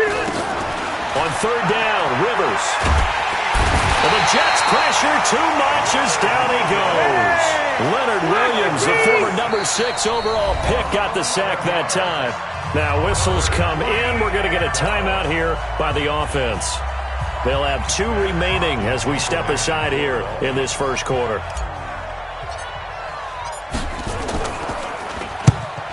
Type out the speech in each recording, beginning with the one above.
On third down, Rivers. And the Jets pressure too much as down he goes. Leonard Williams, the former number 6 overall pick, got the sack that time. Now whistles come in. We're going to get a timeout here by the offense. They'll have 2 remaining as we step aside here in this first quarter.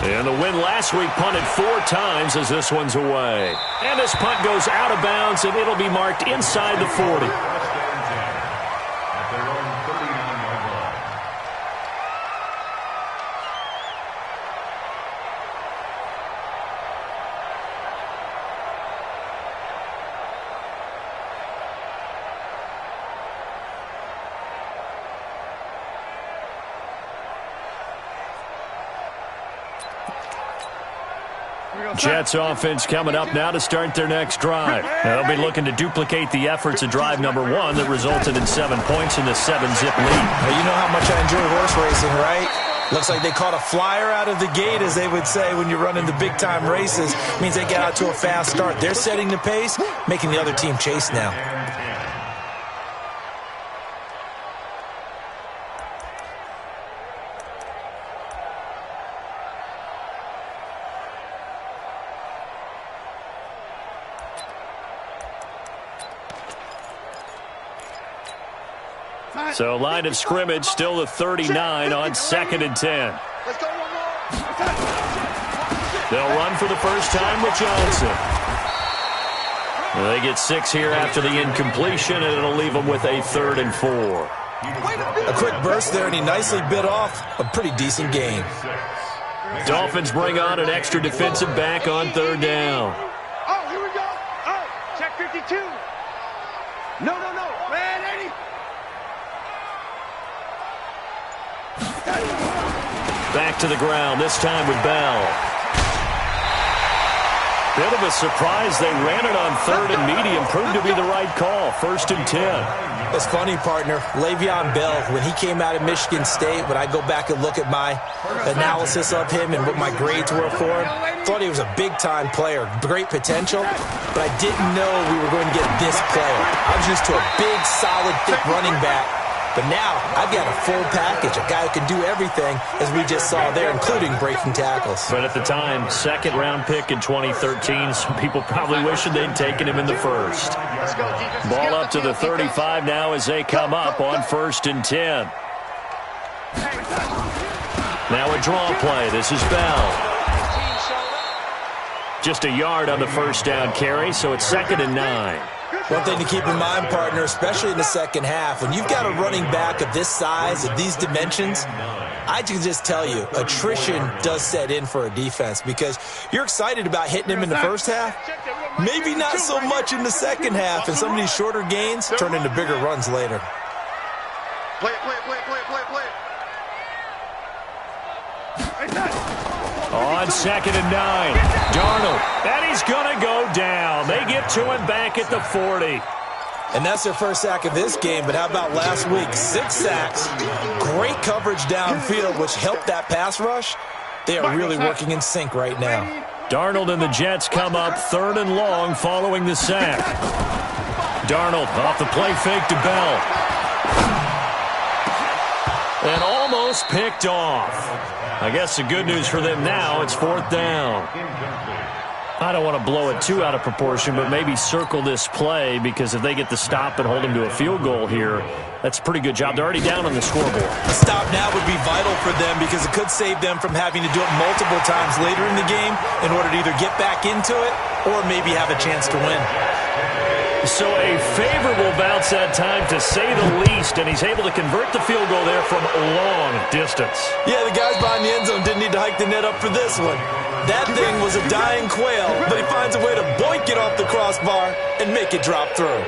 And the win last week punted 4 times as this one's away. And this punt goes out of bounds, and it'll be marked inside the 40. Jets offense coming up now to start their next drive. They'll be looking to duplicate the efforts of drive number 1 that resulted in 7 points in the 7-zip lead. Well, you know how much I enjoy horse racing, right? Looks like they caught a flyer out of the gate, as they would say when you're running the big-time races. Means they get out to a fast start. They're setting the pace, making the other team chase now. So line of scrimmage still the 39 on 2nd and 10. They'll run for the first time with Johnson. They get 6 here after the incompletion, and it'll leave them with a 3rd and 4. A quick burst there, and he nicely bit off a pretty decent gain. Dolphins bring on an extra defensive back on 3rd down. Oh, here we go. Oh, check 52. No. Man, 80. Back to the ground, this time with Bell. Bit of a surprise. They ran it on 3rd and medium. Proved to be the right call. 1st and 10. It's funny, partner. Le'Veon Bell, when he came out of Michigan State, when I go back and look at my analysis of him and what my grades were for him, thought he was a big-time player, great potential, but I didn't know we were going to get this player. I was used to a big, solid, thick running back. But now, I've got a full package, a guy who can do everything, as we just saw there, including breaking tackles. But at the time, 2nd-round pick in 2013, some people probably wishing they'd taken him in the 1st. Ball up to the 35 now as they come up on 1st and 10. Now a draw play. This is Bell. Just a yard on the 1st down carry, so it's 2nd and 9. One thing to keep in mind, partner, especially in the second half, when you've got a running back of this size, of these dimensions, I can just tell you, attrition does set in for a defense because you're excited about hitting him in the first half, maybe not so much in the second half, and some of these shorter gains turn into bigger runs later. Play. On 2nd and 9, Darnold, and he's going to go down. They get to him back at the 40. And that's their first sack of this game, but how about last week? 6 sacks, great coverage downfield, which helped that pass rush. They are really working in sync right now. Darnold and the Jets come up 3rd and long following the sack. Darnold off the play fake to Bell. And almost picked off. I guess the good news for them now, it's 4th down. I don't want to blow it too out of proportion, but maybe circle this play because if they get the stop and hold them to a field goal here, that's a pretty good job. They're already down on the scoreboard. A stop now would be vital for them because it could save them from having to do it multiple times later in the game in order to either get back into it or maybe have a chance to win. So a favorable bounce that time, to say the least, and he's able to convert the field goal there from a long distance. Yeah, the guys behind the end zone didn't need to hike the net up for this one. That thing was a dying quail, but he finds a way to boink it off the crossbar and make it drop through.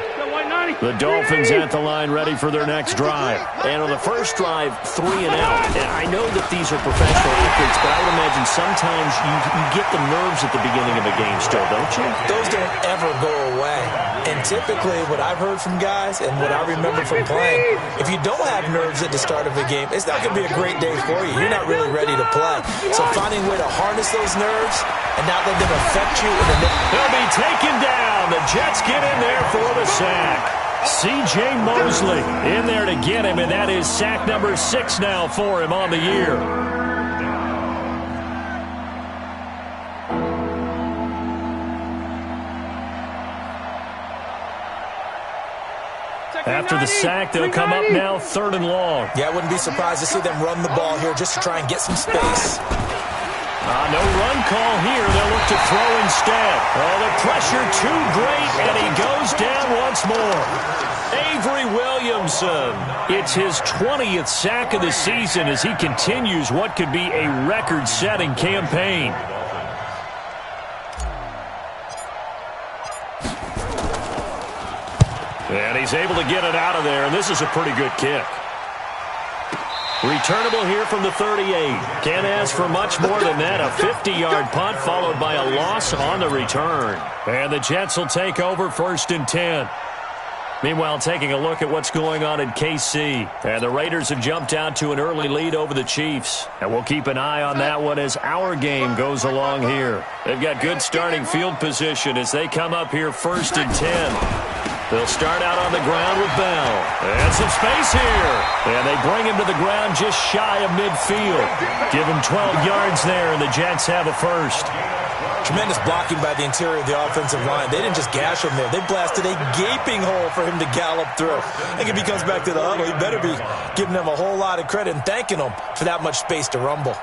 The Dolphins at the line ready for their next drive. And on the first drive, 3 and out. And I know that these are professional athletes, but I would imagine sometimes you get the nerves at the beginning of a game still, don't you? Those don't ever go away. And typically what I've heard from guys and what I remember from playing, if you don't have nerves at the start of a game, it's not going to be a great day for you. You're not really ready to play. So finding a way to harness those nerves and not let them affect you in the middle. They'll be taken down. The Jets get in there for the sack. C.J. Mosley in there to get him, and that is sack number 6 now for him on the year. After the sack, they'll come up now 3rd and long. Yeah, I wouldn't be surprised to see them run the ball here just to try and get some space. No run call here. They'll look to throw instead. Oh, the pressure too great, and he goes down once more. Avery Williamson. It's his 20th sack of the season as he continues what could be a record-setting campaign. And he's able to get it out of there, and this is a pretty good kick. Returnable here from the 38. Can't ask for much more than that. A 50-yard punt followed by a loss on the return. And the Jets will take over 1st and 10. Meanwhile, taking a look at what's going on in KC. And the Raiders have jumped out to an early lead over the Chiefs. And we'll keep an eye on that one as our game goes along here. They've got good starting field position as they come up here 1st and 10. They'll start out on the ground with Bell. And some space here. And they bring him to the ground just shy of midfield. Give him 12 yards there, and the Jets have a first. Tremendous blocking by the interior of the offensive line. They didn't just gash him there. They blasted a gaping hole for him to gallop through. I think if he comes back to the huddle, he better be giving them a whole lot of credit and thanking them for that much space to rumble.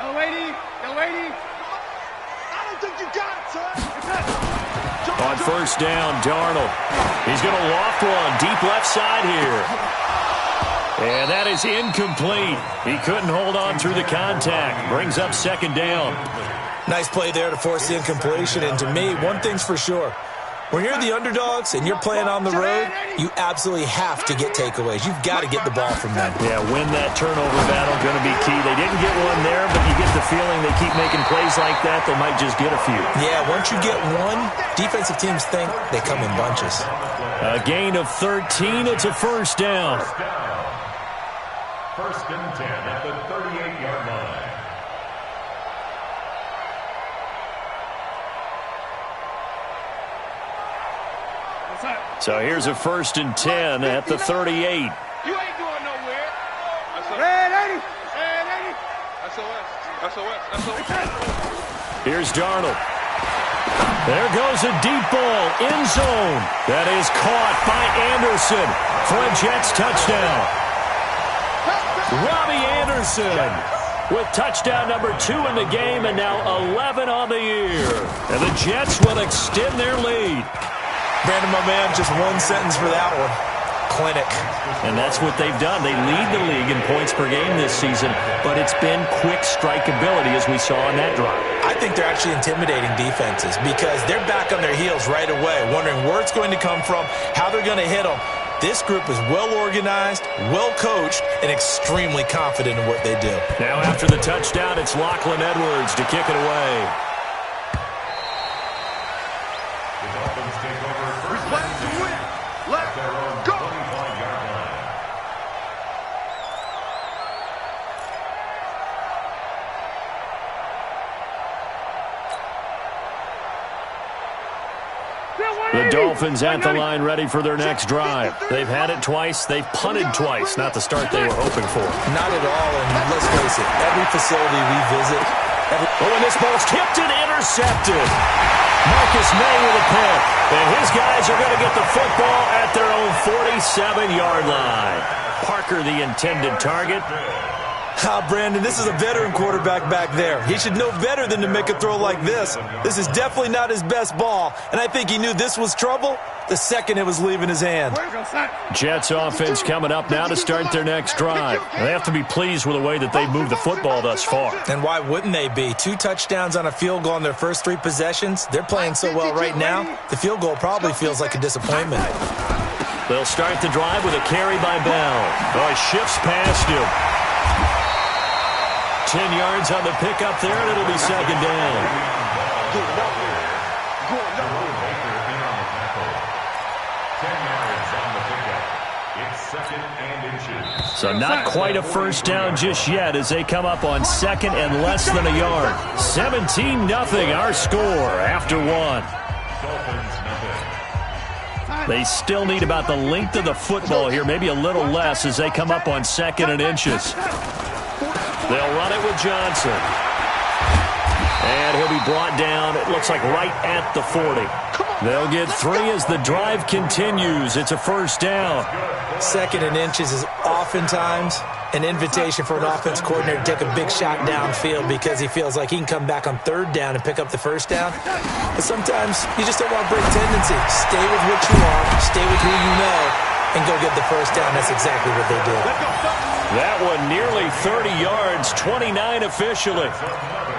No waiting. No waiting. I don't think you got it, son. On 1st down, Darnold. He's going to loft one deep left side here. And that is incomplete. He couldn't hold on through the contact. Brings up 2nd down. Nice play there to force the incompletion. And to me, one thing's for sure. When you're the underdogs and you're playing on the road, you absolutely have to get takeaways. You've got to get the ball from them. Yeah, win that turnover battle, going to be key. They didn't get one there, but you get the feeling they keep making plays like that, they might just get a few. Yeah, once you get one, defensive teams think they come in bunches. A gain of 13. It's a 1st down. 1st and 10 at the 38-yard line. So here's a 1st and 10 at the 38. You ain't going nowhere. Red 80. Red 80. SOS. Here's Darnold. There goes a deep ball, end zone. That is caught by Anderson for a Jets touchdown. Robbie Anderson with touchdown number 2 in the game and now 11 on the year. And the Jets will extend their lead. Brandon, my man, just one sentence for that one. Clinic. And that's what they've done. They lead the league in points per game this season, but it's been quick strikeability as we saw on that drive. I think they're actually intimidating defenses because they're back on their heels right away, wondering where it's going to come from, how they're going to hit them. This group is well-organized, well-coached, and extremely confident in what they do. Now after the touchdown, it's Lachlan Edwards to kick it away. The Dolphins at the line ready for their next drive. They've had it twice. They've punted twice. Not the start they were hoping for. Not at all, and let's face it, every facility we visit... Oh, and this ball's tipped and intercepted. Marcus May with a pick. And his guys are going to get the football at their own 47-yard line. Parker, the intended target. Brandon, this is a veteran quarterback back there. He should know better than to make a throw like this. This is definitely not his best ball, and I think he knew this was trouble the second it was leaving his hand. Jets offense coming up now to start their next drive. They have to be pleased with the way that they've moved the football thus far. And why wouldn't they be? 2 touchdowns on a field goal in their first 3 possessions. They're playing so well right now, the field goal probably feels like a disappointment. They'll start the drive with a carry by Bell. Oh, he shifts past him. 10 yards on the pickup there, and it'll be second down. So not quite a first down just yet as they come up on second and less than a yard. 17-0 our score after 1. They still need about the length of the football here, maybe a little less as they come up on second and inches. They'll run it with Johnson. And he'll be brought down, it looks like right at the 40. They'll get 3 as the drive continues. It's a first down. Second and inches is oftentimes an invitation for an offense coordinator to take a big shot downfield because he feels like he can come back on third down and pick up the first down. But sometimes you just don't want to break tendency. Stay with what you are, stay with who you know, and go get the first down. That's exactly what they did. That one nearly 30 yards, 29 officially.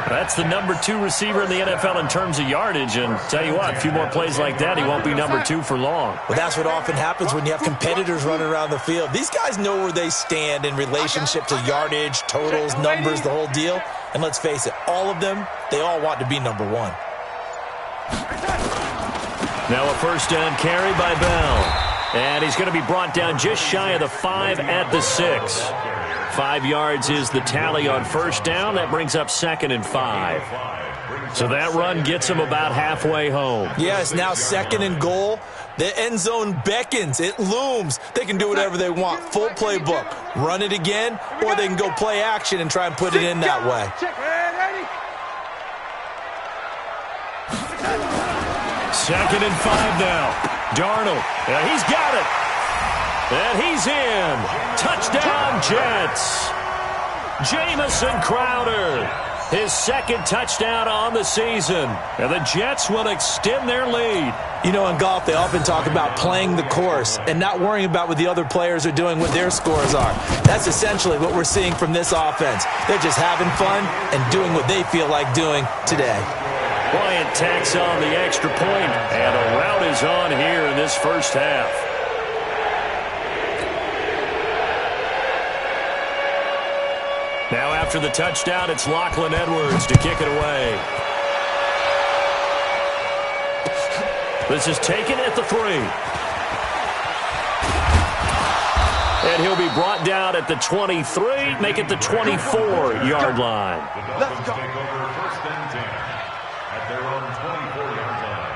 That's the number 2 receiver in the NFL in terms of yardage. And tell you what, a few more plays like that, he won't be number 2 for long. Well, that's what often happens when you have competitors running around the field. These guys know where they stand in relationship to yardage, totals, numbers, the whole deal. And let's face it, all of them, they all want to be number 1. Now a first down carry by Bell. And he's going to be brought down just shy of the 5 at the 6. 5 yards is the tally on first down. That brings up second and 5. So that run gets him about halfway home. Yeah, it's now second and goal. The end zone beckons. It looms. They can do whatever they want. Full playbook. Run it again, or they can go play action and try and put it in that way. Second and 5 now. Darnold. Yeah, he's got it. And he's in. Touchdown, Jets. Jamison Crowder. His second touchdown on the season. And the Jets will extend their lead. You know, in golf, they often talk about playing the course and not worrying about what the other players are doing, what their scores are. That's essentially what we're seeing from this offense. They're just having fun and doing what they feel like doing today. Bryant tacks on the extra point, and a rout is on here in this first half. Now after the touchdown, it's Lachlan Edwards to kick it away. This is taken at the 3. And he'll be brought down at the 23, make it the 24-yard line. Let's go. Take over first and 10 at their own 24-yard line.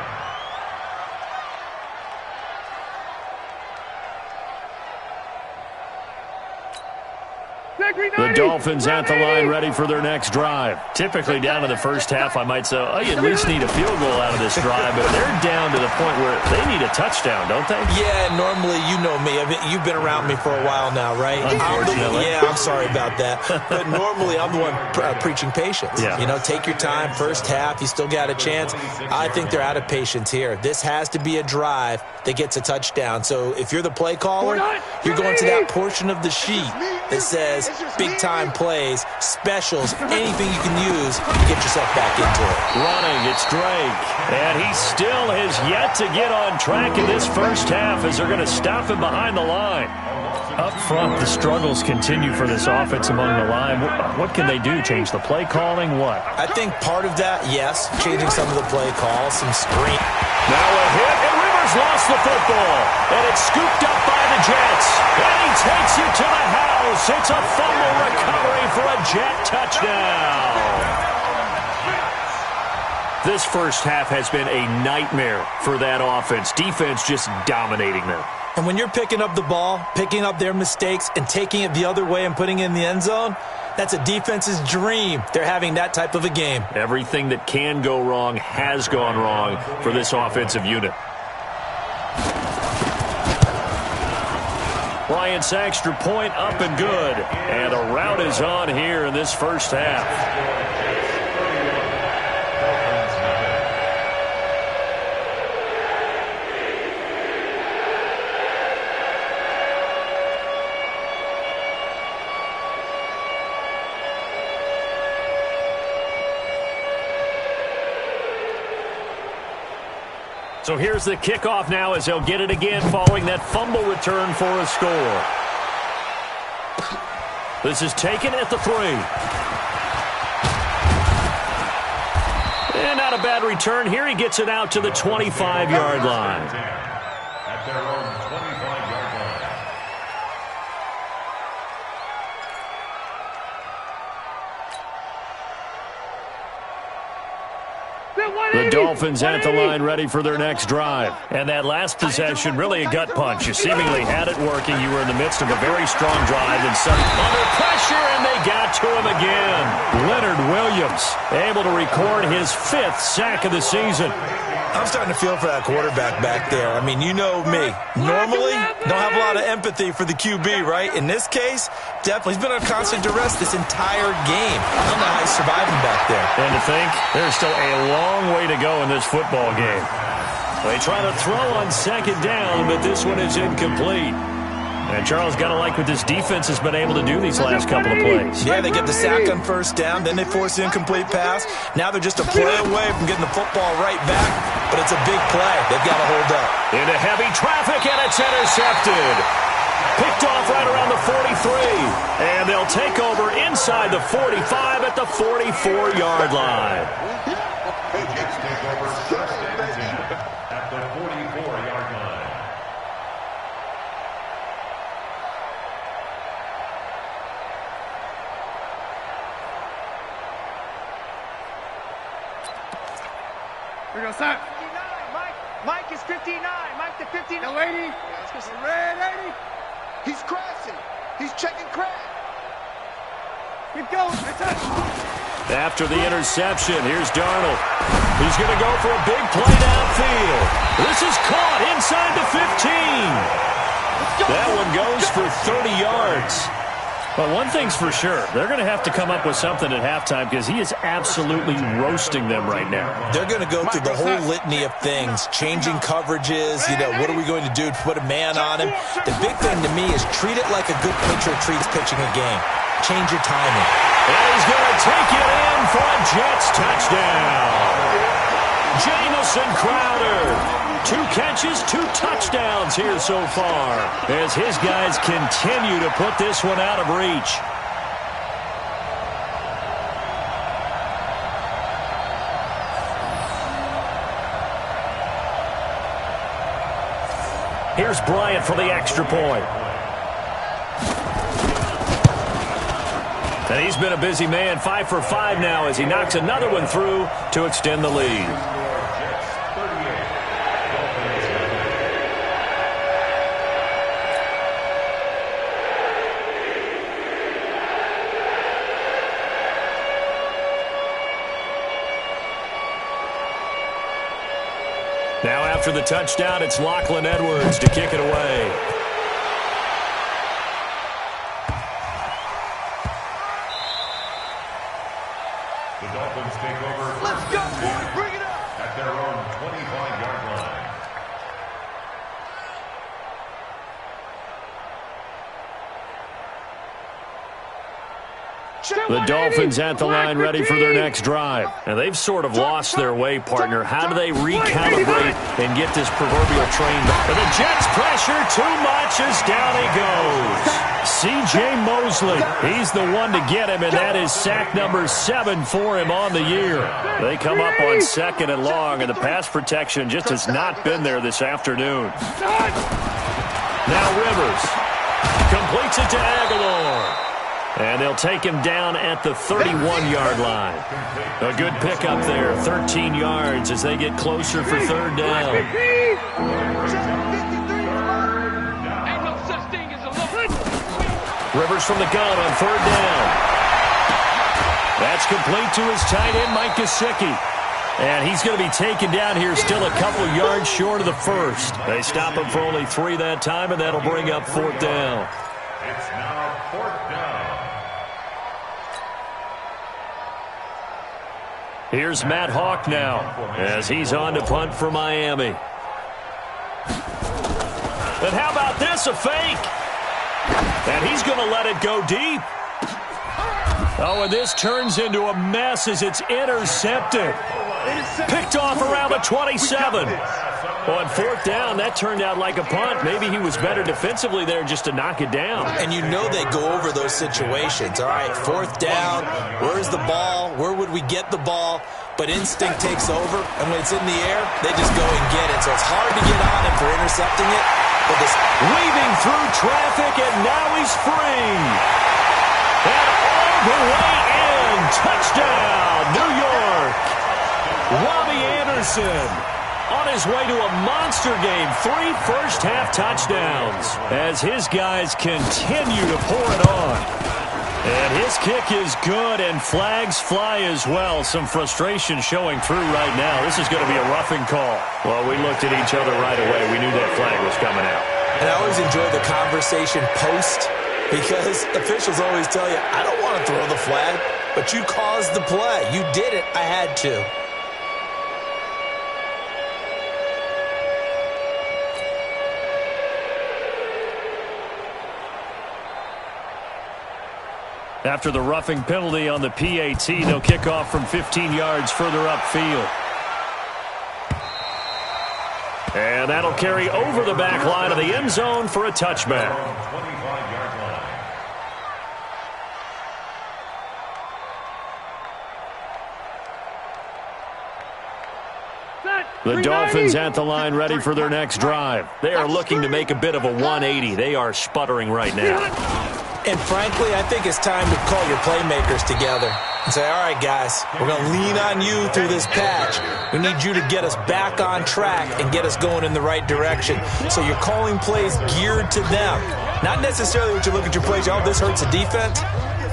The Dolphins at the line ready for their next drive. Typically down to the first half, I might say, oh, you at least need a field goal out of this drive, but they're down to the point where they need a touchdown, don't they? Yeah, normally, you know me. You've been around me for a while now, right? Unfortunately. I'm sorry about that. But normally, I'm the one preaching patience. Yeah. You know, take your time, first half, you still got a chance. I think they're out of patience here. This has to be a drive that gets a touchdown. So if you're the play caller, you're going to that portion of the sheet that says big-time plays, specials, anything you can use to get yourself back into it. Running, it's Drake. And he still has yet to get on track in this first half as they're going to stop him behind the line. Up front, the struggles continue for this offense among the line. What can they do? Change the play calling? What? I think part of that, yes, changing some of the play calls, some screen. Now a hit, and Rivers lost the football. And it's scooped up by the Jets. And he takes it to the house. It's a fumble recovery for a Jet touchdown. This first half has been a nightmare for that offense. Defense just dominating them. And when you're picking up the ball, picking up their mistakes, and taking it the other way and putting it in the end zone, that's a defense's dream. They're having that type of a game. Everything that can go wrong has gone wrong for this offensive unit. Bryant's extra point up and good. And a rout is on here in this first half. So here's the kickoff now as they'll get it again following that fumble return for a score. This is taken at the 3. And not a bad return here. He gets it out to the 25-yard line. At their own 25-yard line. The Dolphins at the line ready for their next drive. And that last possession, really a gut punch. You seemingly had it working. You were in the midst of a very strong drive and some under pressure, and they got to him again. Leonard Williams able to record his 5th sack of the season. I'm starting to feel for that quarterback back there. I mean, you know me. Normally, don't have a lot of empathy for the QB, right? In this case, definitely. He's been under constant duress this entire game. I don't know how he's surviving back there. And to think, there's still a long way to go in this football game. They try to throw on second down, but this one is incomplete. And Charles, got to like what this defense has been able to do these last couple of plays. Yeah, they get the sack on first down, then they force an incomplete pass. Now they're just a play away from getting the football right back, but it's a big play. They've got to hold up. Into heavy traffic, and it's intercepted. Picked off right around the 43. And they'll take over inside the 45 at the 44-yard line. Patriots take over first and 10 at the 44-yard line. Here we go, Sam. 59. Mike is 59. Mike to 59. No, 80. Red 80. He's crashing. He's checking crash. Keep going. After the interception, here's Darnold. He's going to go for a big play downfield. This is caught inside the 15. That one goes for 30 yards. Well, one thing's for sure. They're going to have to come up with something at halftime because he is absolutely roasting them right now. They're going to go through the whole litany of things, changing coverages, what are we going to do to put a man on him? The big thing to me is treat it like a good pitcher treats pitching a game. Change your timing. And he's going to take it in for a Jets touchdown. Jamison Crowder. 2 catches, 2 touchdowns here so far as his guys continue to put this one out of reach. Here's Bryant for the extra point. And he's been a busy man, 5 for 5 now as he knocks another one through to extend the lead. Now after the touchdown, it's Lachlan Edwards to kick it away. The Dolphins take over. Let's go, boys. Bring it up. At their own 25-yard line. The Dolphins at the line ready for their next drive. And they've sort of lost their way, partner. How do they recalibrate and get this proverbial train back? And the Jets pressure too much as down he goes. C.J. Mosley, he's the one to get him, and that is sack number 7 for him on the year. They come up on 2nd and long, and the pass protection just has not been there this afternoon. Now Rivers completes it to Aguilar. And they'll take him down at the 31-yard line. A good pickup there, 13 yards as they get closer for 3rd down. Rivers from the gun on 3rd down. That's complete to his tight end, Mike Gesicki. And he's going to be taken down here still a couple yards short of the first. They stop him for only 3 that time, and that'll bring up 4th down. It's now 4th down. Here's Matt Hawk now as he's on to punt for Miami. And how about this, a fake? And he's going to let it go deep. Oh, and this turns into a mess as it's intercepted. Picked off around the 27. On 4th down, that turned out like a punt. Maybe he was better defensively there just to knock it down. And you know they go over those situations. All right, 4th down, where's the ball? Where would we get the ball? But instinct takes over, and when it's in the air, they just go and get it. So it's hard to get on him for intercepting it. But this weaving through traffic, and now he's free. And all the way in. Touchdown, New York. Robbie Anderson on his way to a monster game. 3 first-half touchdowns as his guys continue to pour it on. And his kick is good, and flags fly as well. Some frustration showing through right now. This is going to be a roughing call. Well, we looked at each other right away. We knew that flag was coming out. And I always enjoy the conversation post, because officials always tell you, I don't want to throw the flag, but you caused the play. You did it. I had to. After the roughing penalty on the PAT, they'll kick off from 15 yards further upfield. And that'll carry over the back line of the end zone for a touchback. 25-yard line. The Dolphins at the line ready for their next drive. They are looking to make a bit of a 180. They are sputtering right now. And frankly, I think it's time to call your playmakers together and say, all right, guys, we're going to lean on you through this patch. We need you to get us back on track and get us going in the right direction. So you're calling plays geared to them. Not necessarily what you look at your plays, oh, this hurts the defense.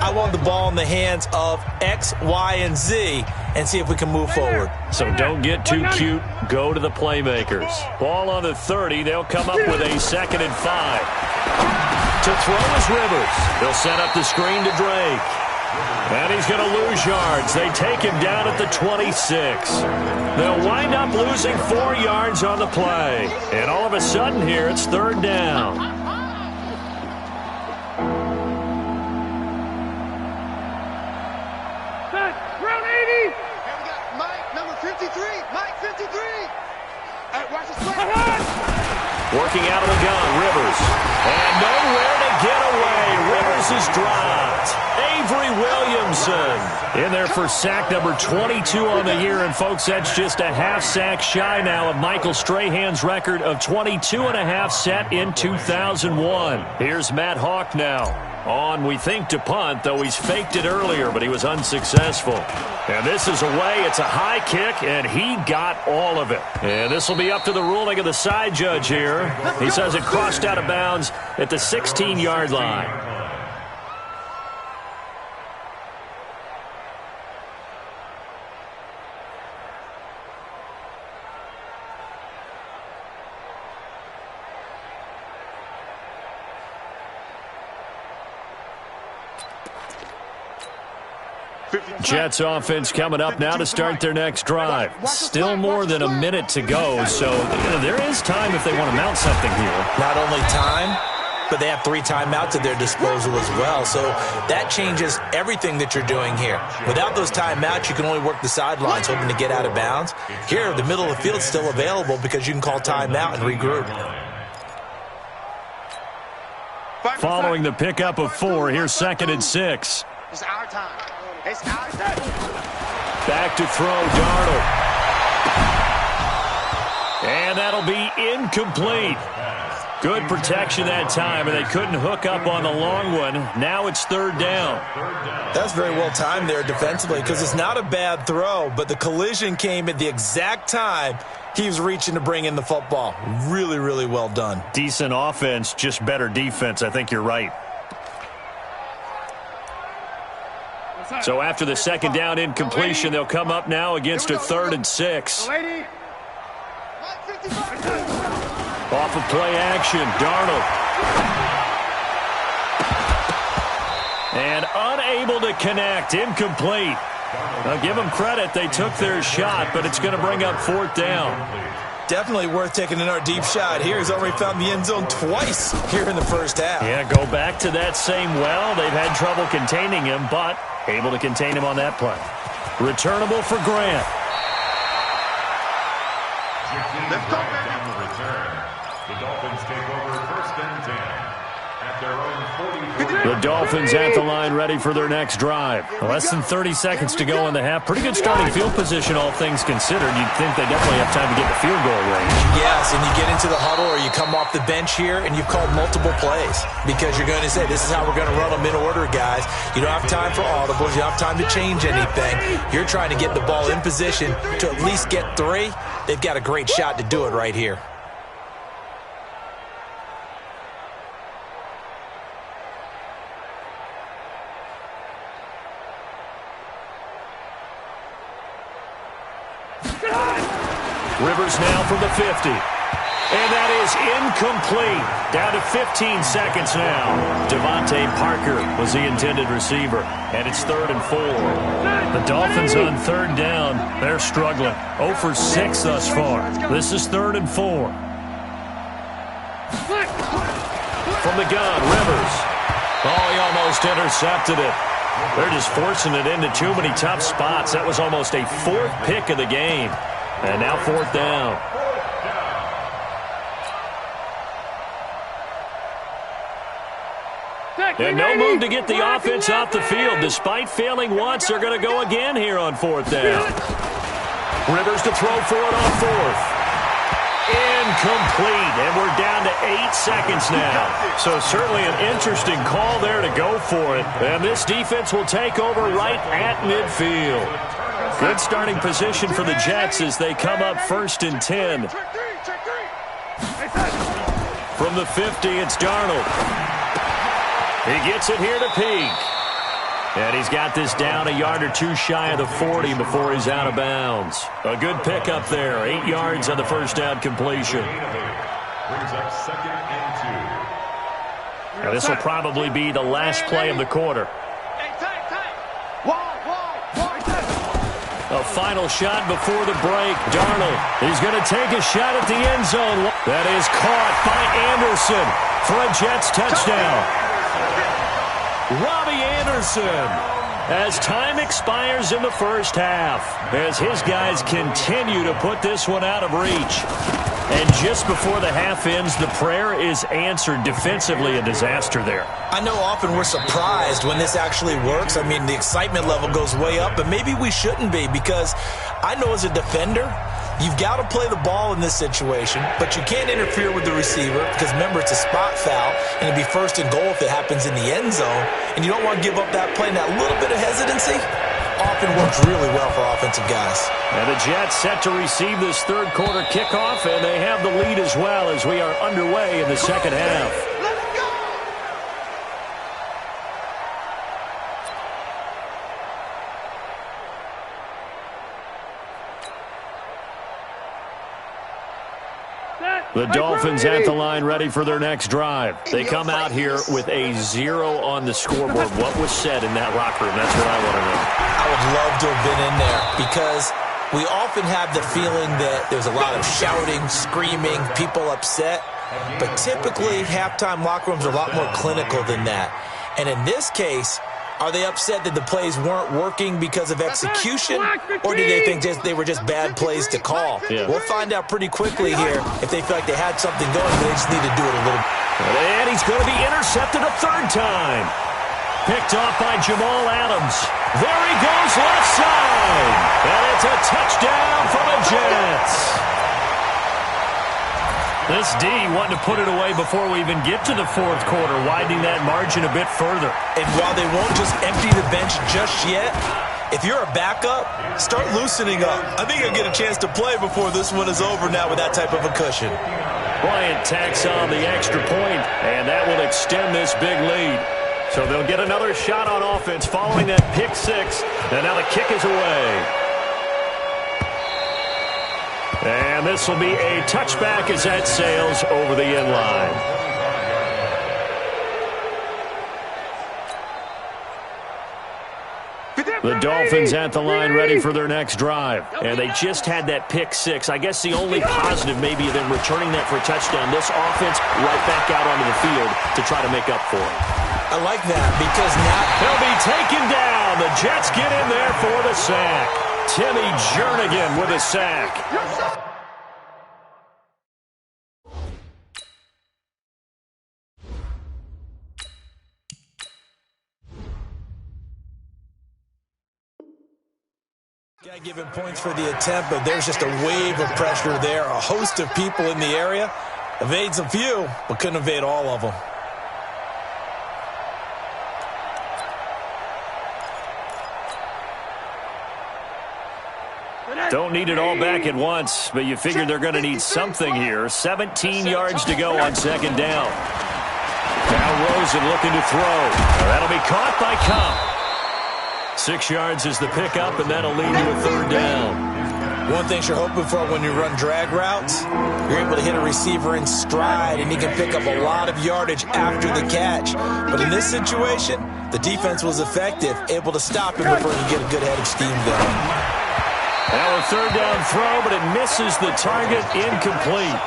I want the ball in the hands of X, Y, and Z and see if we can move forward. So don't get too cute. Go to the playmakers. Ball on the 30. They'll come up with a 2nd and 5. To throw is Rivers. He'll set up the screen to Drake. And he's going to lose yards. They take him down at the 26. They'll wind up losing 4 yards on the play. And all of a sudden here, it's 3rd down. Round 80. And we got Mike, number 53. Mike, 53. All right, watch this play. Working out of the gun, Rivers. And nowhere to get away. Rivers is dropped. Avery Williamson in there for sack number 22 on the year. And, folks, that's just a half sack shy now of Michael Strahan's record of 22.5 set in 2001. Here's Matt Hawk now. On, we think, to punt, though he's faked it earlier, but he was unsuccessful. And this is away. It's a high kick, and he got all of it. And this will be up to the ruling of the side judge here. He says it crossed out of bounds at the 16-yard line. Jets offense coming up now to start their next drive. Still more than a minute to go, so there is time if they want to mount something here. Not only time, but they have 3 timeouts at their disposal as well, so that changes everything that you're doing here. Without those timeouts, you can only work the sidelines hoping to get out of bounds. Here, the middle of the field is still available because you can call timeout and regroup. Following the pickup of 4, here's 2nd and 6. It's our time. It's our time. Back to throw, Darnold. And that'll be incomplete. Good protection that time, and they couldn't hook up on the long one. Now it's 3rd down. That's very well timed there defensively because it's not a bad throw, but the collision came at the exact time he was reaching to bring in the football. Really, really well done. Decent offense, just better defense. I think you're right. So after the second down incompletion, they'll come up now against a 3rd and 6. Off of play action, Darnold. And unable to connect, incomplete. Now give them credit, they took their shot, but it's going to bring up 4th down. Definitely worth taking another deep shot here. He's already found the end zone twice here in the first half. Yeah, go back to that same well. They've had trouble containing him, but able to contain him on that play. Returnable for Grant. Let's go, down the return. The Dolphins take over 1st and 10 at their own 44. The Dolphins at the line ready for their next drive. Less than 30 seconds to go in the half. Pretty good starting field position, all things considered. You'd think they definitely have time to get the field goal range. Yes, and you get into the huddle or you come off the bench here and you've called multiple plays because you're going to say, this is how we're going to run them in order, guys. You don't have time for audibles. You don't have time to change anything. You're trying to get the ball in position to at least get 3. They've got a great shot to do it right here. Rivers now from the 50. And that is incomplete. Down to 15 seconds now. Devontae Parker was the intended receiver. And it's 3rd and 4. The Dolphins on 3rd down. They're struggling. 0 for 6 thus far. This is 3rd and 4. From the gun, Rivers. Oh, he almost intercepted it. They're just forcing it into too many tough spots. That was almost a 4th pick of the game. And now 4th down. And no move to get the offense off the field. Despite failing once, they're going to go again here on 4th down. Rivers to throw for it on 4th. Incomplete. And we're down to 8 seconds now. So certainly an interesting call there to go for it. And this defense will take over right at midfield. Good starting position for the Jets as they come up 1st and 10. From the 50, it's Darnold. He gets it here to Peak. And he's got this down a yard or 2 shy of the 40 before he's out of bounds. A good pickup there. 8 yards on the first down completion. Brings up 2nd and 2. Now this will probably be the last play of the quarter. A final shot before the break. Darnold, he's going to take a shot at the end zone. That is caught by Anderson for a Jets touchdown. Robbie Anderson, as time expires in the first half, as his guys continue to put this one out of reach. And just before the half ends, the prayer is answered. Defensively, a disaster there. I know often we're surprised when this actually works. I mean, the excitement level goes way up, but maybe we shouldn't be because I know as a defender, you've got to play the ball in this situation, but you can't interfere with the receiver because, remember, it's a spot foul, and it'd be 1st and goal if it happens in the end zone, and you don't want to give up that play. And that little bit of hesitancy often works really well for offensive guys. And the Jets set to receive this 3rd quarter kickoff, and they have the lead as well as we are underway in the second half. The Dolphins at the line ready for their next drive. They come out here with a 0 on the scoreboard. What was said in that locker room? That's what I want to know. I would love to have been in there because we often have the feeling that there's a lot of shouting, screaming, people upset. But typically, halftime locker rooms are a lot more clinical than that. And in this case, are they upset that the plays weren't working because of execution, or do they think they were just bad plays to call? Yeah. We'll find out pretty quickly here if they feel like they had something going, but they just need to do it a little. And he's going to be intercepted a 3rd time. Picked off by Jamal Adams. There he goes left side. And it's a touchdown for the Jets. This D wanting to put it away before we even get to the 4th quarter, widening that margin a bit further. And while they won't just empty the bench just yet, if you're a backup, start loosening up. I think you'll get a chance to play before this one is over now with that type of a cushion. Bryant tacks on the extra point, and that will extend this big lead. So they'll get another shot on offense following that pick six. And now the kick is away. And this will be a touchback as that sails over the end line. The Dolphins at the line ready for their next drive. And they just had that pick six. I guess the only positive maybe of them returning that for a touchdown. This offense right back out onto the field to try to make up for it. I like that because now he'll be taken down. The Jets get in there for the sack. Timmy Jernigan with a sack. Guy giving points for the attempt, but there's just a wave of pressure there. A host of people in the area. Evades a few, but couldn't evade all of them. Don't need it all back at once, but you figure they're going to need something here. 17 yards to go on second down. Now Rosen looking to throw. That'll be caught by Cup. 6 yards is the pickup, and that'll lead to a third down. One thing you're hoping for when you run drag routes, you're able to hit a receiver in stride, and he can pick up a lot of yardage after the catch. But in this situation, the defense was effective, able to stop him before he get a good head of steam going. Now a third down throw, but it misses the target, incomplete.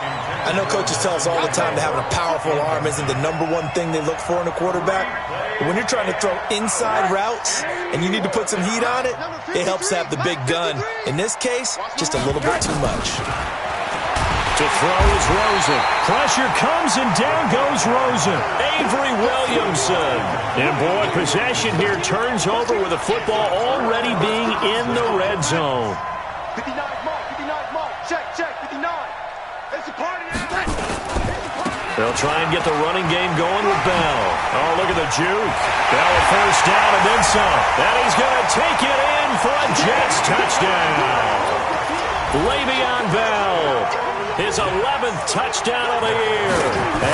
I know coaches tell us all the time that having a powerful arm isn't the #1 thing they look for in a quarterback. But when you're trying to throw inside routes and you need to put some heat on it, it helps have the big gun. In this case, just a little bit too much. To throw is Rosen. Pressure comes and down goes Rosen. Avery Williamson. And boy, possession here turns over with the football already being in the red zone. 59 mark, check, 59. It's a party. They'll try and get the running game going with Bell. Oh, look at the juke. Bell a first down and then some. And he's going to take it in for a Jets touchdown. Le'Veon Bell. His 11th touchdown of the year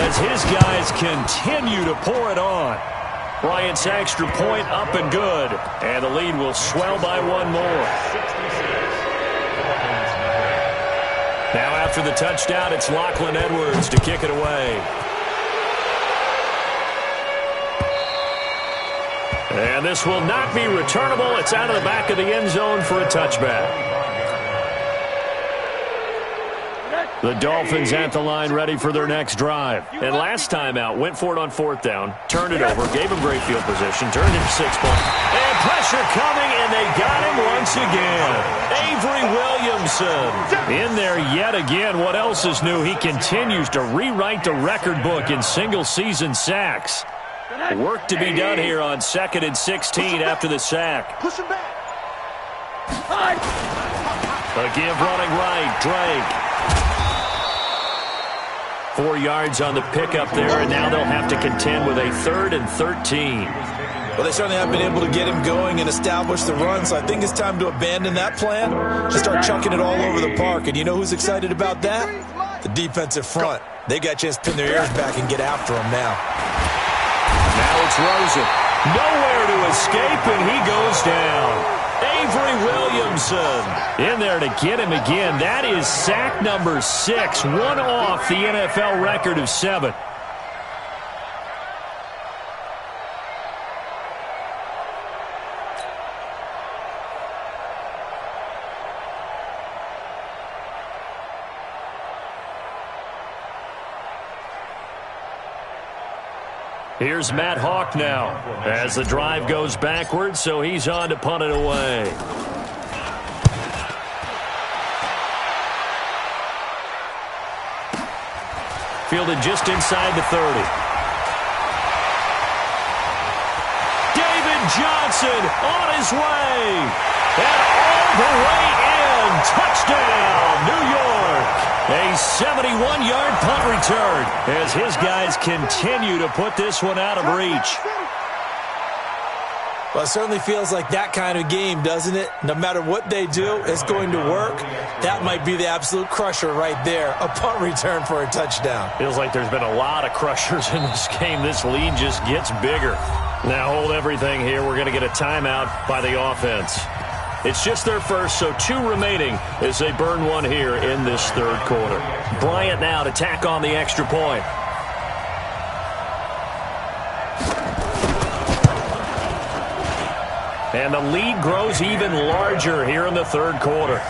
as his guys continue to pour it on. Bryant's extra point up and good. And the lead will swell by one more. Now after the touchdown, it's Lachlan Edwards to kick it away. And this will not be returnable. It's out of the back of the end zone for a touchback. The Dolphins at the line ready for their next drive. And last time out, went for it on fourth down, turned it over, gave him great field position, turned it to 6 points. And pressure coming, and they got him once again. Avery Williamson in there yet again. What else is new? He continues to rewrite the record book in single-season sacks. Work to be done here on 2nd and 16 after the sack. Push him back. A give running right, Drake. 4 yards on the pickup there, and now they'll have to contend with a 3rd and 13. Well, they certainly have been able to get him going and establish the run, so I think it's time to abandon that plan and start chucking it all over the park. And you know who's excited about that? The defensive front. They got a chance to pin their ears back and get after him now. Now it's Rosen. Nowhere to escape, and he goes down. Avery Williamson in there to get him again. That is sack number 6, one off the NFL record of 7. Here's Matt Hawk now as the drive goes backwards, so he's on to punt it away. Fielded just inside the 30. David Johnson on his way. And all the way in. Touchdown, New York. A 71-yard punt return as his guys continue to put this one out of reach. Well, it certainly feels like that kind of game, doesn't it? No matter what they do, it's going to work. That might be the absolute crusher right there. A punt return for a touchdown. Feels like there's been a lot of crushers in this game. This lead just gets bigger. Now hold everything here. We're going to get a timeout by the offense. It's just their first, so 2 remaining as they burn one here in this third quarter. Bryant now to tack on the extra point. And the lead grows even larger here in the third quarter.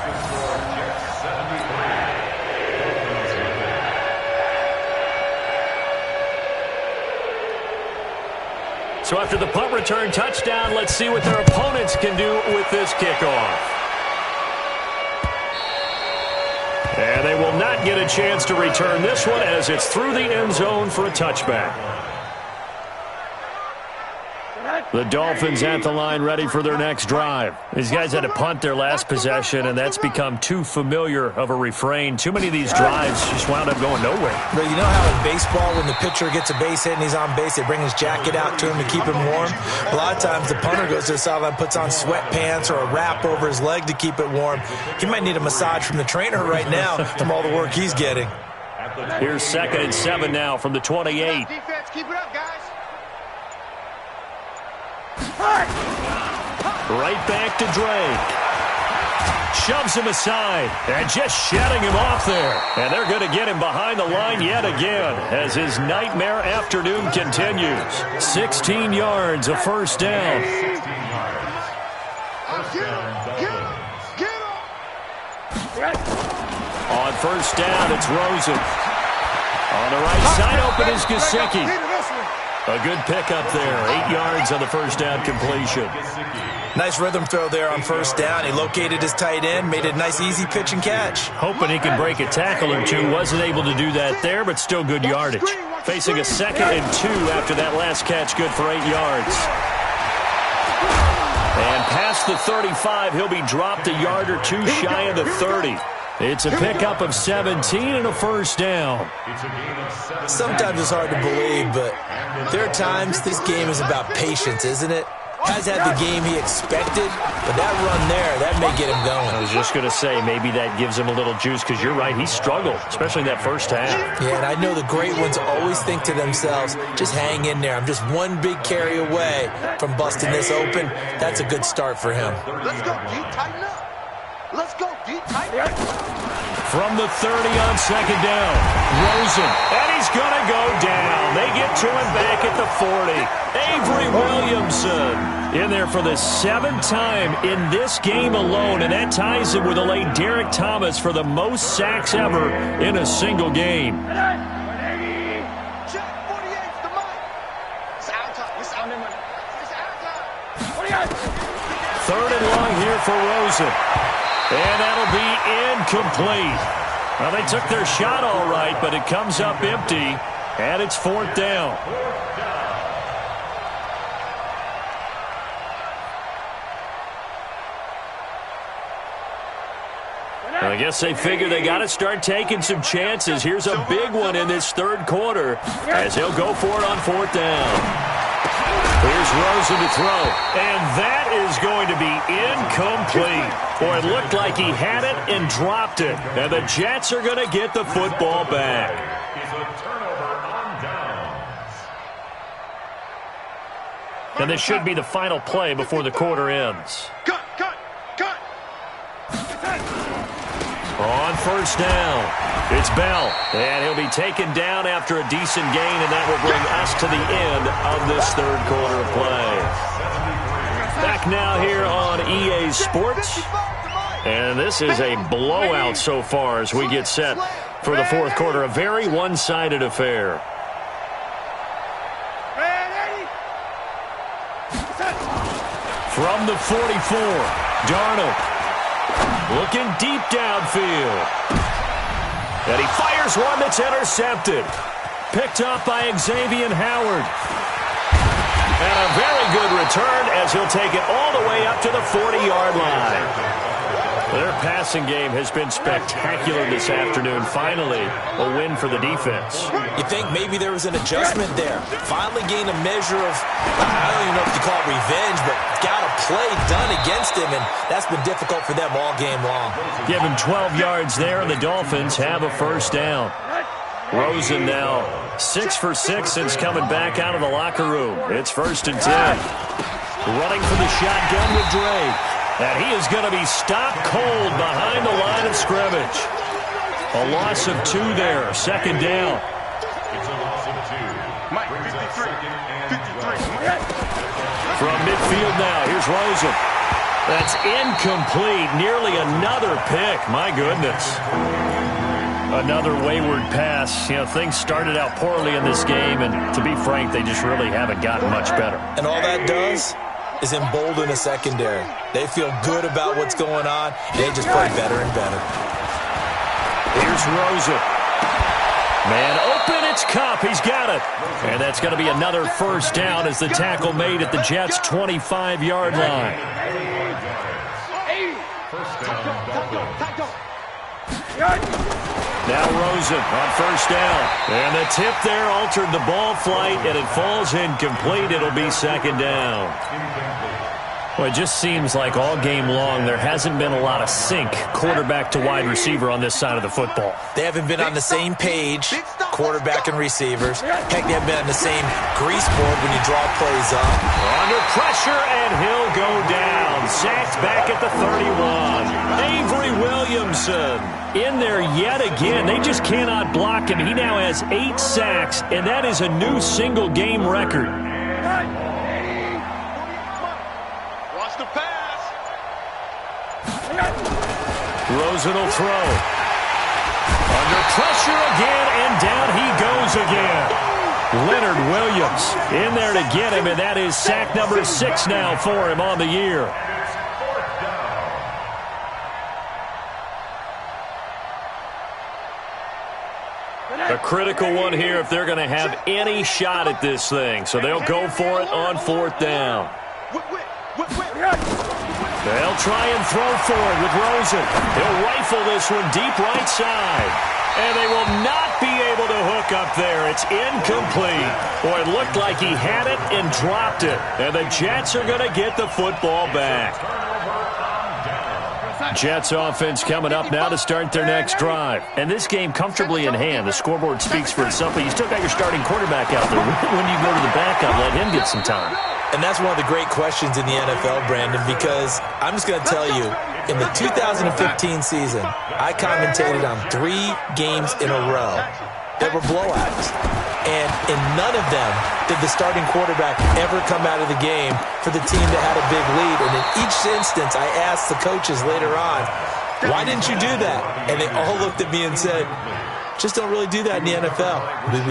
So after the punt return touchdown, let's see what their opponents can do with this kickoff. And they will not get a chance to return this one as it's through the end zone for a touchback. The Dolphins at the line ready for their next drive. These guys had to punt their last possession, and that's become too familiar of a refrain. Too many of these drives just wound up going nowhere. But you know how in baseball, when the pitcher gets a base hit and he's on base, they bring his jacket out to him to keep him warm? A lot of times the punter goes to the sideline, puts on sweatpants or a wrap over his leg to keep it warm. He might need a massage from the trainer right now from all the work he's getting. Here's 2nd and 7 now from the 28. Defense, keep it up, guys. Right back to Drake. Shoves him aside and just shutting him off there. And they're going to get him behind the line yet again as his nightmare afternoon continues. 16 yards, a first down. On first down, it's Rosen. On the right side, open is Gesicki. A good pickup there. 8 yards on the first down completion. Nice rhythm throw there on first down. He located his tight end, made a nice easy pitch and catch. Hoping he can break a tackle or two. Wasn't able to do that there, but still good yardage. Facing a 2nd and 2 after that last catch, good for 8 yards. And past the 35, he'll be dropped a yard or two shy of the 30. It's a pickup of 17 and a first down. Sometimes it's hard to believe, but there are times this game is about patience, isn't it? Has had the game he expected, but that run there, that may get him going. I was just going to say, maybe that gives him a little juice, because you're right, he struggled, especially in that first half. Yeah, and I know the great ones always think to themselves, just hang in there. I'm just one big carry away from busting this open. That's a good start for him. Let's go, D, tighten up. Let's go, D, tighten up. From the 30 on second down, Rosen, and he's going to go down. They get to him back at the 40. Avery Williamson in there for the 7th time in this game alone, and that ties him with a late Derek Thomas for the most sacks ever in a single game. Check, 48's the mic. It's our time. It's our time. It's our time. 3rd and long here for Rosen. And that'll be incomplete. Well, they took their shot all right, but it comes up empty, and it's 4th down. I guess they figure they got to start taking some chances. Here's a big one in this third quarter as he'll go for it on 4th down. Here's Rosen to throw, and that is going to be incomplete. Boy, it looked like he had it and dropped it, and the Jets are going to get the football back. And this should be the final play before the quarter ends. Cut. On first down, it's Bell, and he'll be taken down after a decent gain, and that will bring us to the end of this third quarter of play. Back now here on EA Sports, and this is a blowout so far as we get set for the fourth quarter, a very one-sided affair. From the 44, Darnold. Looking deep downfield. And he fires one that's intercepted. Picked up by Xavier Howard. And a very good return as he'll take it all the way up to the 40-yard line. Their passing game has been spectacular this afternoon. Finally, a win for the defense. You think maybe there was an adjustment there. Finally gained a measure of, I don't even know if you call it revenge, but got a play done against him, and that's been difficult for them all game long. Give him 12 yards there, and the Dolphins have a first down. Rosen now 6 for 6 since coming back out of the locker room. It's 1st and 10. Running for the shotgun with Drake. And he is going to be stopped cold behind the line of scrimmage. A loss of 2 there. 2nd down. It's a loss of 2. Mike, 53. From midfield now, here's Rosen. That's incomplete. Nearly another pick. My goodness. Another wayward pass. You know, things started out poorly in this game, and to be frank, they just really haven't gotten much better. And all that does is embolden a secondary. They feel good about what's going on. They just play better and better. Here's Rosen. Man open, it's Cup. He's got it. And that's going to be another 1st down as the tackle made at the Jets' 25-yard line. Now Rosen on 1st down. And the tip there altered the ball flight, and it falls incomplete. It'll be 2nd down. Well, it just seems like all game long there hasn't been a lot of sync quarterback to wide receiver on this side of the football. They haven't been on the same page, quarterback and receivers. Heck, they haven't been on the same grease board when you draw plays up. Under pressure, and he'll go down. Sacked back at the 31. Avery Williamson in there yet again. They just cannot block him. He now has 8 sacks, and that is a new single-game record. Watch the pass. Rosen will throw. Under pressure again, and down he goes again. Leonard Williams in there to get him, and that is sack number 6 now for him on the year. A critical one here if they're going to have any shot at this thing. So they'll go for it on 4th down. They'll try and throw for it with Rosen. He'll rifle this one deep right side. And they will not be able to hook up there. It's incomplete. Boy, it looked like he had it and dropped it. And the Jets are going to get the football back. Jets offense coming up now to start their next drive. And this game comfortably in hand. The scoreboard speaks for itself, but you still got your starting quarterback out there. When you go to the backup, let him get some time. And that's one of the great questions in the NFL, Brandon, because I'm just going to tell you, in the 2015 season, I commentated on 3 games in a row that were blowouts. And in none of them did the starting quarterback ever come out of the game for the team that had a big lead. And in each instance, I asked the coaches later on, why didn't you do that? And they all looked at me and said, just don't really do that in the NFL.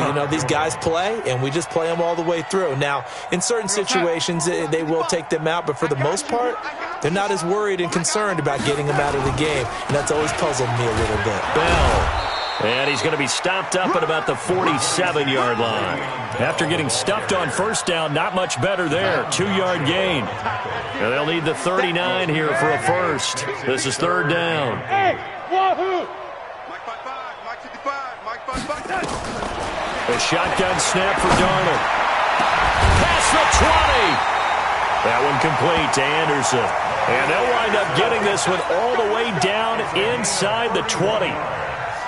You know, these guys play, and we just play them all the way through. Now, in certain situations, they will take them out, but for the most part, they're not as worried and concerned about getting them out of the game, and that's always puzzled me a little bit. Bell. And he's going to be stopped up at about the 47-yard line. After getting stuffed on 1st down, not much better there. 2-yard gain. And they'll need the 39 here for a 1st. This is 3rd down. Hey, wahoo! Mike 55, Mike 55, Mike 55. A shotgun snap for Darnold. Past the 20. That one complete to Anderson. And they'll wind up getting this one all the way down inside the 20.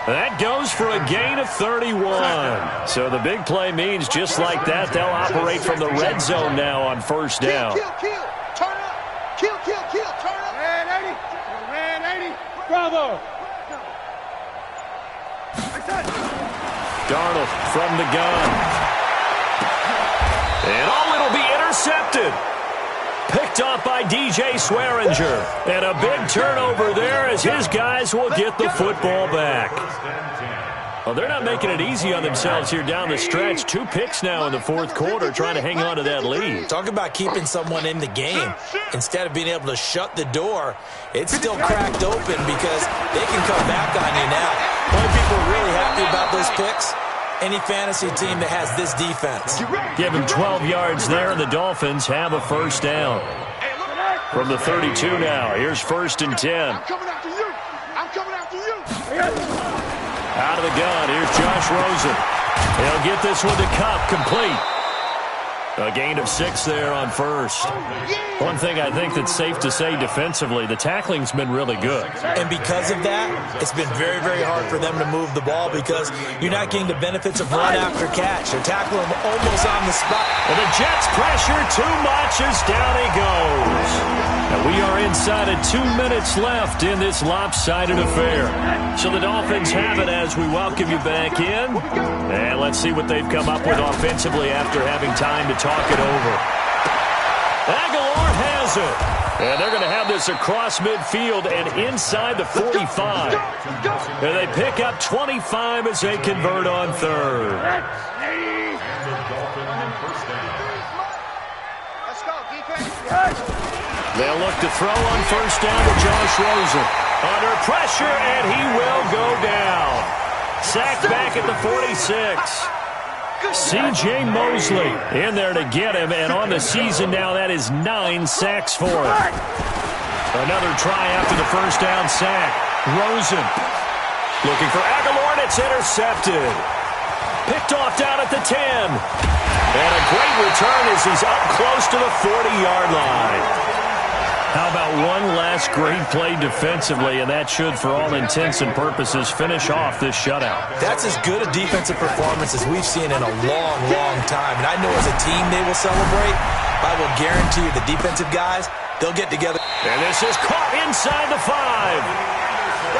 That goes for a gain of 31. So the big play means just like that, they'll operate from the red zone now on 1st down. Kill, turn up. Kill, turn up. Red 80. Bravo. Darnold from the gun. And it'll be intercepted. Picked off by DJ Swearinger. And a big turnover there as his guys will get the football back. Well, they're not making it easy on themselves here down the stretch. 2 picks now in the 4th quarter trying to hang on to that lead. Talk about keeping someone in the game. Instead of being able to shut the door, it's still cracked open because they can come back on you now. Only people are really happy about those picks, any fantasy team that has this defense. Give him 12 yards there, and the Dolphins have a 1st down. From the 32 now, here's 1st and 10. I'm coming after you. Out of the gun, here's Josh Rosen. He'll get this one to Cup, complete. A gain of 6 there on first. One thing I think that's safe to say defensively, the tackling's been really good. And because of that, it's been very, very hard for them to move the ball because you're not getting the benefits of run after catch. They're tackling him almost on the spot. And the Jets pressure too much as down he goes. And we are inside of 2 minutes left in this lopsided affair. So the Dolphins have it as we welcome you back in. And let's see what they've come up with offensively after having time to talk it over. Aguilar has it. And they're going to have this across midfield and inside the 45. And they pick up 25 as they convert on third. They'll look to throw on first down to Josh Rosen. Under pressure, and he will go down. Sacked back at the 46. C.J. Mosley in there to get him, and on the season now, that is 9 sacks for him. Another try after the first down sack. Rosen looking for Aguilar, and it's intercepted. Picked off down at the 10. And a great return as he's up close to the 40-yard line. How about one last great play defensively, and that should, for all intents and purposes, finish off this shutout. That's as good a defensive performance as we've seen in a long, long time. And I know as a team they will celebrate. I will guarantee you the defensive guys, they'll get together. And this is caught inside the 5.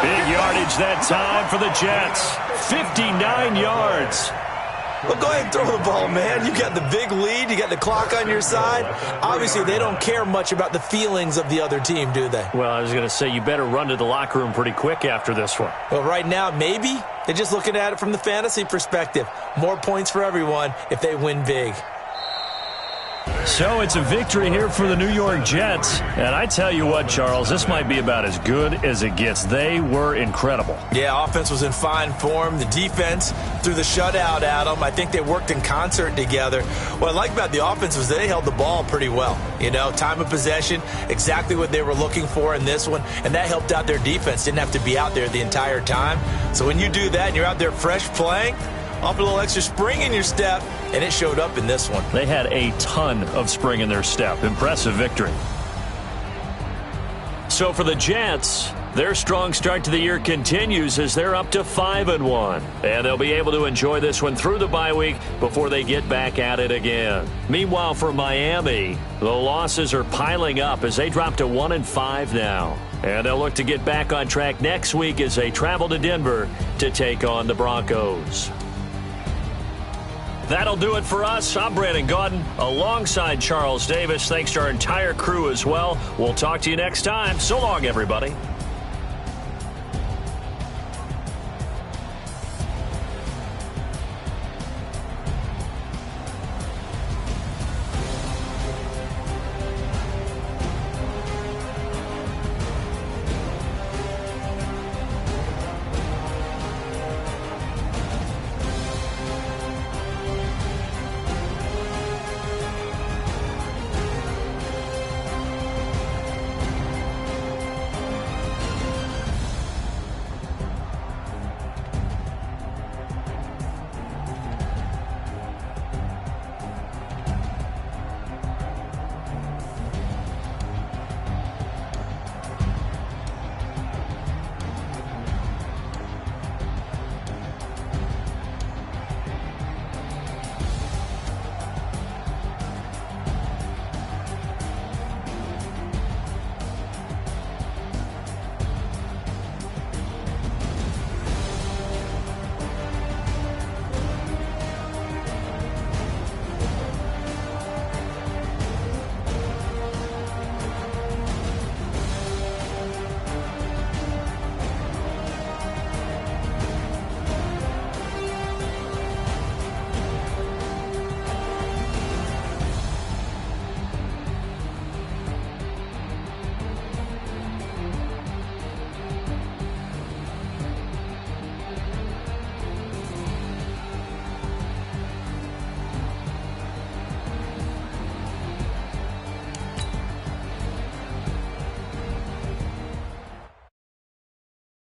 Big yardage that time for the Jets. 59 yards. Well, go ahead and throw the ball, man. You got the big lead. You got the clock on your side. Obviously, they don't care much about the feelings of the other team, do they? Well, I was going to say, you better run to the locker room pretty quick after this one. Well, right now, maybe. They're just looking at it from the fantasy perspective. More points for everyone if they win big. So it's a victory here for the New York Jets. And I tell you what, Charles, this might be about as good as it gets. They were incredible. Yeah, offense was in fine form. The defense threw the shutout at them. I think they worked in concert together. What I like about the offense was they held the ball pretty well. You know, time of possession, exactly what they were looking for in this one. And that helped out their defense. Didn't have to be out there the entire time. So when you do that and you're out there fresh playing, off a little extra spring in your step, and it showed up in this one. They had a ton of spring in their step. Impressive victory. So for the Jets, their strong start to the year continues as they're up to 5-1. And they'll be able to enjoy this one through the bye week before they get back at it again. Meanwhile, for Miami, the losses are piling up as they drop to 1-5 now. And they'll look to get back on track next week as they travel to Denver to take on the Broncos. That'll do it for us. I'm Brandon Gaudin alongside Charles Davis. Thanks to our entire crew as well. We'll talk to you next time. So long, everybody.